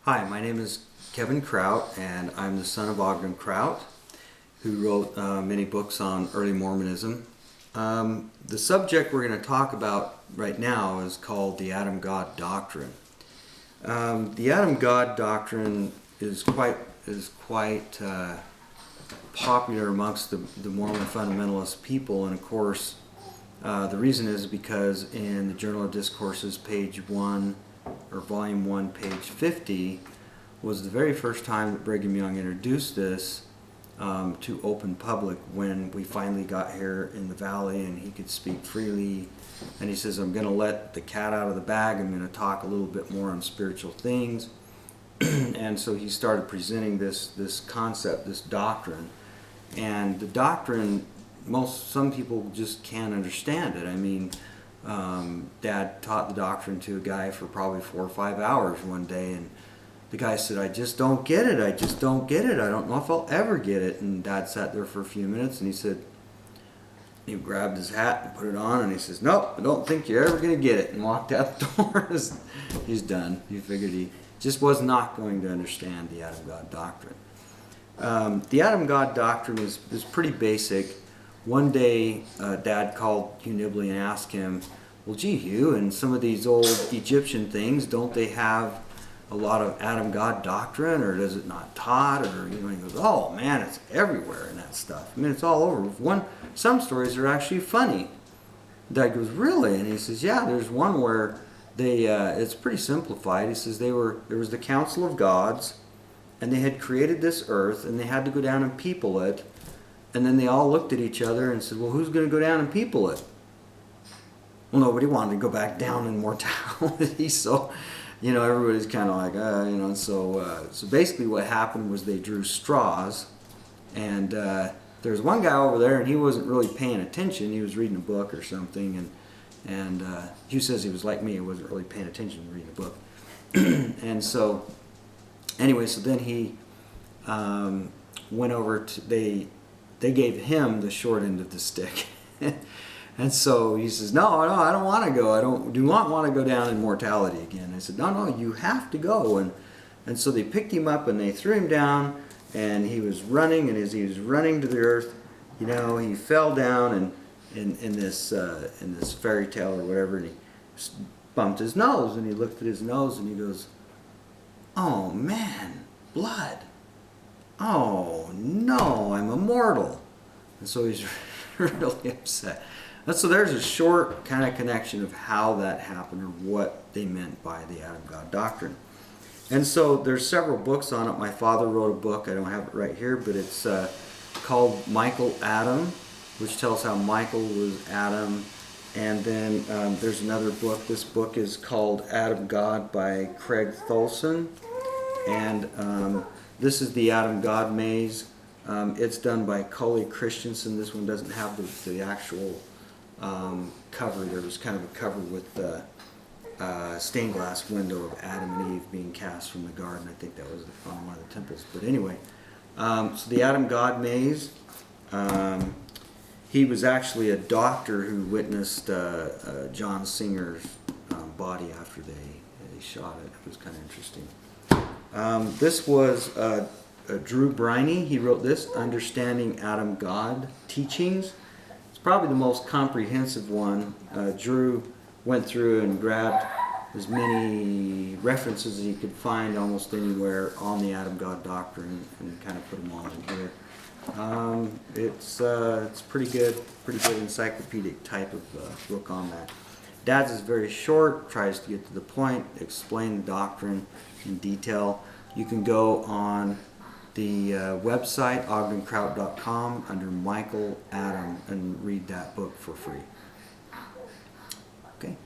Hi, my name is Kevin Kraut, and I'm the son of Ogden Kraut, who wrote many books on early Mormonism. The subject we're going to talk about right now is called the Adam God Doctrine. The Adam God Doctrine is quite popular amongst the Mormon fundamentalist people, and of course the reason is because in the Journal of Discourses, page 1, or volume 1, page 50, was the very first time that Brigham Young introduced this to open public when we finally got here in the valley and he could speak freely. And he says, I'm going to let the cat out of the bag. I'm going to talk a little bit more on spiritual things. And so he started presenting this concept, this doctrine. And the doctrine, some people just can't understand it. I mean, Dad taught the doctrine to a guy for probably 4 or 5 hours one day, and the guy said, I just don't get it. I just don't get it. I don't know if I'll ever get it. And Dad sat there for a few minutes, and he said, he grabbed his hat and put it on, and he says, nope, I don't think you're ever going to get it, and walked out the door. He's done. He figured he just was not going to understand the Adam God Doctrine. The Adam God Doctrine is pretty basic. One day, Dad called Hugh Nibley and asked him, well, gee, Hugh, and some of these old Egyptian things, don't they have a lot of Adam God doctrine, or does it not taught? Or, he goes, oh man, it's everywhere in that stuff. I mean, it's all over. Some stories are actually funny. Dad goes, really? And he says, yeah, there's one where it's pretty simplified. He says there was the Council of Gods, and they had created this earth, and they had to go down and people it. And then they all looked at each other and said, well, who's going to go down and people it? Well, nobody wanted to go back down in mortality, so, everybody's kind of like, so basically what happened was they drew straws, and there's one guy over there, and he wasn't really paying attention. He was reading a book or something, and Hugh says he was like me. He wasn't really paying attention reading a book. And so, anyway, so then he went over to, they gave him the short end of the stick. And so he says, no, I don't want to go. I do not want to go down in mortality again. I said, no, you have to go. And so they picked him up and they threw him down, and he was running, and as he was running to the earth, he fell down in this fairy tale or whatever, and he bumped his nose, and he looked at his nose, and he goes, oh man, blood. Oh no, I'm immortal. And so he's really upset. And so there's a short kind of connection of how that happened, or what they meant by the Adam God Doctrine. And so there's several books on it. My father wrote a book, I don't have it right here, but it's called Michael Adam, which tells how Michael was Adam. And then there's another book. This book is called Adam God by Craig Tholson. And this is the Adam God Maze. It's done by Cully Christensen. This one doesn't have the actual cover. There was kind of a cover with the stained glass window of Adam and Eve being cast from the garden. I think that was on one of the temples. But anyway, so the Adam God Maze, he was actually a doctor who witnessed John Singer's body after they shot it. It was kind of interesting. This was Drew Briney. He wrote this, Understanding Adam God Teachings. It's probably the most comprehensive one. Drew went through and grabbed as many references as he could find almost anywhere on the Adam God Doctrine and kind of put them all in here. It's pretty good encyclopedic type of book on that. Dad's is very short, tries to get to the point, explain the doctrine in detail. You can go on the website, ogdenkraut.com, under Michael Adam, and read that book for free. Okay.